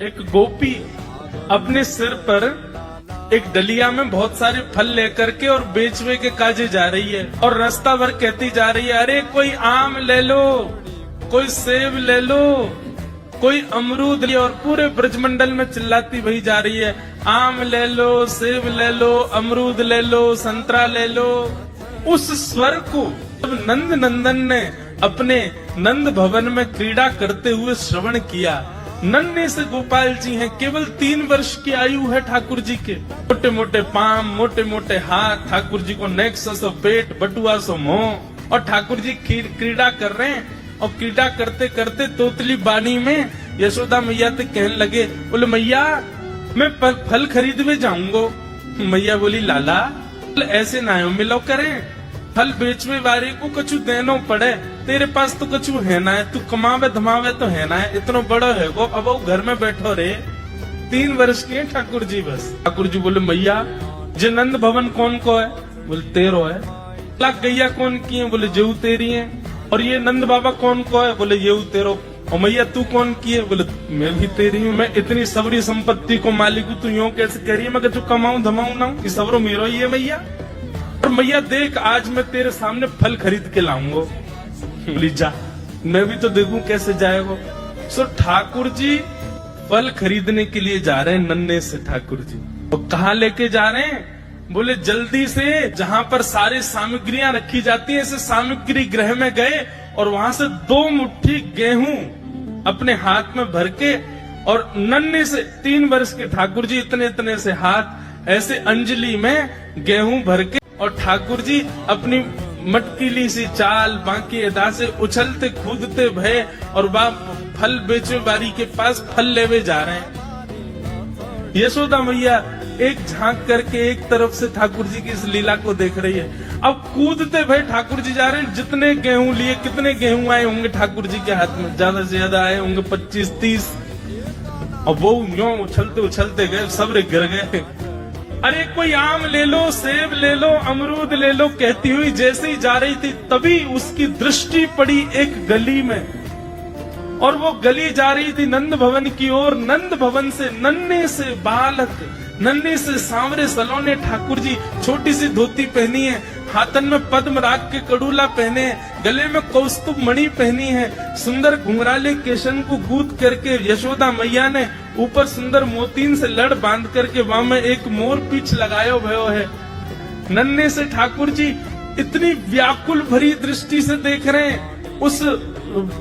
एक गोपी अपने सिर पर एक डलिया में बहुत सारे फल लेकर के और बेचवे के काजे जा रही है और रास्ता भर कहती जा रही है, अरे कोई आम ले लो, कोई सेब ले लो, कोई अमरूद ले, और पूरे ब्रजमंडल में चिल्लाती वही जा रही है, आम ले लो, सेब ले लो, अमरूद ले लो, संतरा ले लो। उस स्वर को जब नंद नंदन ने अपने नंद भवन में क्रीड़ा करते हुए श्रवण किया, नन्हे से गोपाल जी हैं, केवल 3 वर्ष की आयु है ठाकुर जी के, मोटे मोटे पाम, मोटे मोटे हाथ, ठाकुर जी को नेक्सा सो पेट, बटुआ सो मुंह, और ठाकुर जी क्रीड़ा कर रहे हैं। और क्रीड़ा करते करते तोतली बानी में यशोदा मैया से कहने लगे, बोले मैया मैं फल खरीदने जाऊंगा। मैया बोली, लाला ऐसे ना मिलो करें, फल बेचवे वाले को कछु देनो पड़े, तेरे पास तो कछु है ना है, तू कमावे धमावे तो है ना है, इतना बड़ा है वो, अब वो घर में बैठो रे। 3 वर्ष के ठाकुर जी बस। ठाकुर जी बोले, मैया जे नंद भवन कौन को है? बोले 13 है। लाख गैया कौन की है? बोले जेऊ तेरी है। और ये नंद बाबा कौन को है? बोले ये तेरो। और मैया तू कौन की है? बोले मैं भी तेरी हूँ। मैं इतनी सबरी संपत्ति को मालिक हूँ, तू यूं कैसे कह रही है? मैं तू कमाऊं धमाऊं ना, कि सबरो मेरो ही है मैया। और मैया देख, आज मैं तेरे सामने फल खरीद के लाऊंगा। बोली जा, मैं भी तो देखूं कैसे जाएगा। सो ठाकुर जी फल खरीदने के लिए जा रहे हैं नन्हे से ठाकुर जी। और कहाँ लेके जा रहे हैं? बोले जल्दी से जहाँ पर सारी सामग्रियां रखी जाती हैं, ऐसे सामग्री गृह में गए और वहां से 2 मुट्ठी गेहूं अपने हाथ में भर के, और नन्हे से 3 वर्ष के ठाकुर जी इतने इतने से हाथ ऐसे अंजलि में गेहूं भर के, और ठाकुर जी अपनी मटकीली सी चाल बाकी अदा से उछलते कूदते भय और फल बेचने वाली के पास फल लेवे जा रहे हैं। यशोदा मैया एक झांक करके एक तरफ से ठाकुर जी की इस लीला को देख रही है। अब कूदते भय ठाकुर जी जा रहे हैं। जितने गेहूं लिए, कितने गेहूं आए होंगे ठाकुर जी के हाथ में? ज्यादा से ज्यादा आए होंगे 25-30। और वो यूं उछलते उछलते गए, सब गिर गए। अरे कोई आम ले लो, सेब ले लो, अमरूद ले लो कहती हुई जैसे ही जा रही थी, तभी उसकी दृष्टि पड़ी एक गली में, और वो गली जा रही थी नंद भवन की ओर। नंद भवन से नन्हे से बालक, नन्हे से सांवरे सलोने ठाकुर जी, छोटी सी धोती पहनी है, हाथन में पद्म राग के कड़ूला पहने हैं, गले में कौस्तुभ मणि पहनी है, सुंदर घुंघराले केशन को गूंथ करके यशोदा मैया ने ऊपर सुंदर मोतीन से लड़ बांध करके वहां में एक मोर पीछ लगायो भयो है। नन्हे से ठाकुर जी इतनी व्याकुल भरी दृष्टि से देख रहे हैं उस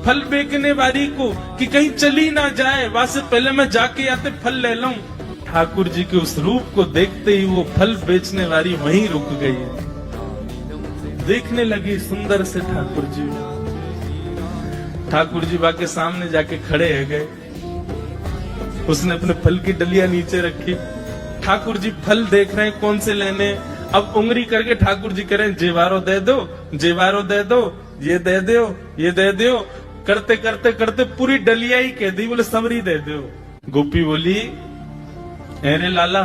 फल बेचने वाली को कि कहीं चली ना जाए, वहां से पहले मैं जाके आते फल ले लूं। ठाकुर जी के उस रूप को देखते ही वो फल बेचने वाली वहीं रुक गई, देखने लगी सुंदर से ठाकुर जी। ठाकुर जी बाके सामने जाके खड़े हो गए। उसने अपने फल की डलिया नीचे रखी। ठाकुर जी फल देख रहे हैं कौन से लेने। अब उंगली करके ठाकुर जी कह रहे हैं, जेवारो दे दो, जेवारो दे दो, ये दे दो, ये दे दो। करते करते करते पूरी डलिया ही कह दी। बोले सबरी दे दो। गोपी बोली, अरे लाला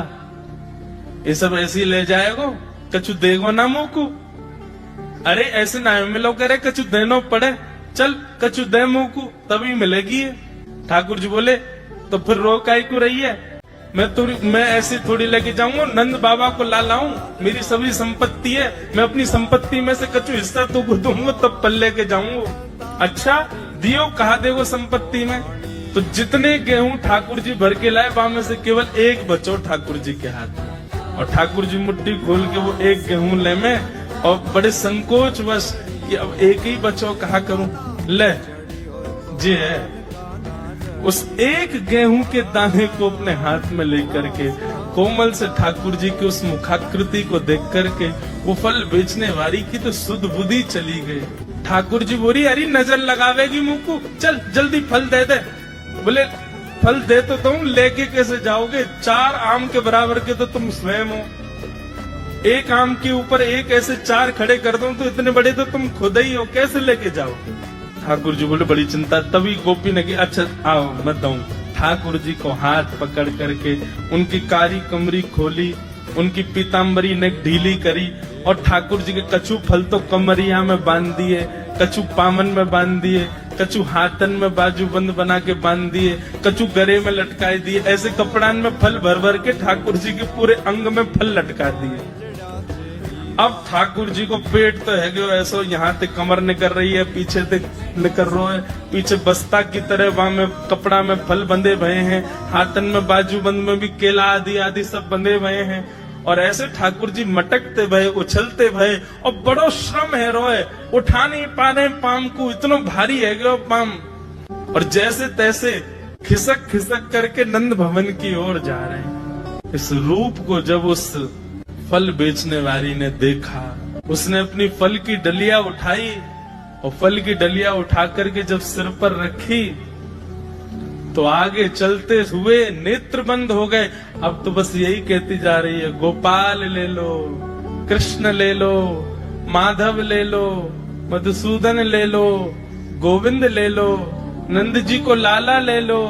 ये सब ऐसे ही ले जाएगो, कछु देगो ना मुँह। अरे ऐसे ना मिलो करे, कछु देनो पड़े, चल कछु दे मुँह को तभी मिलेगी। ठाकुर जी बोले, तो फिर रो काहे को रही है? मैं ऐसे थोड़ी लेके जाऊंगा, नंद बाबा को ला लाऊं, मेरी सभी संपत्ति है, मैं अपनी संपत्ति में से कछु हिस्सा तो दूंगा तब पल लेके जाऊंगा। अच्छा दियो, कहा देगो संपत्ति में? तो जितने गेहूं ठाकुर जी भर के लाए, वहां में से केवल एक बचो ठाकुर जी के हाथ में। और ठाकुर जी मुट्ठी खोल के वो एक गेहूं ले में, और बड़े संकोच वश कि अब एक ही बचो, कहा करूं, ले जी है। उस एक गेहूं के दाने को अपने हाथ में लेकर के कोमल से ठाकुर जी की उस मुखाकृति को देख करके वो फल बेचने वाली की तो सुध बुद्धि चली गई। ठाकुर जी बोली, अरे नजर लगावेगी मुंह को, चल जल्दी फल दे दे। बोले फल दे तो तुम, लेके कैसे जाओगे? 4 आम के बराबर के तो तुम स्वयं हो। एक आम के ऊपर एक ऐसे 4 खड़े कर दूं तो इतने बड़े तो तुम खुद ही हो, कैसे लेके जाओगे? ठाकुर जी बोले, बड़ी चिंता। तभी गोपी ने कहा, अच्छा आओ मैं दूं। ठाकुर जी को हाथ पकड़ करके उनकी कारी कमरी खोली, उनकी पीताम्बरी ने ढीली करी, और ठाकुर जी के कछु फल तो कमरिया में बांध दिए, कछु पामन में बांध दिए, कछु हाथन में बाजूबंद बना के बांध दिए, कछु गले में लटकाए दिए, ऐसे कपड़ान में फल भर भर के ठाकुर जी के पूरे अंग में फल लटका दिए। अब ठाकुर जी को पेट तो है गयो ऐसो, यहाँ ते कमर निकल रही है, पीछे ते निकल रहा है, पीछे बस्ता की तरह वहां में कपड़ा में फल बंधे भये हैं, हाथन में बाजूबंद में भी केला आदि आदि सब बंधे भये हैं। और ऐसे ठाकुर जी मटकते भये, उछलते भये, और बड़ो श्रम है रोए, उठा नहीं पा रहे पाम को, इतना भारी है गयो पाम। और जैसे तैसे खिसक खिसक करके नंद भवन की ओर जा रहे हैं। इस रूप को जब उस फल बेचने वाली ने देखा, उसने अपनी फल की डलिया उठाई, और फल की डलिया उठा करके जब सिर पर रखी तो आगे चलते हुए नेत्र बंद हो गए। अब तो बस यही कहती जा रही है, गोपाल ले लो, कृष्ण ले लो, माधव ले लो, मधुसूदन ले लो, गोविंद ले लो, नंद जी को लाला ले लो।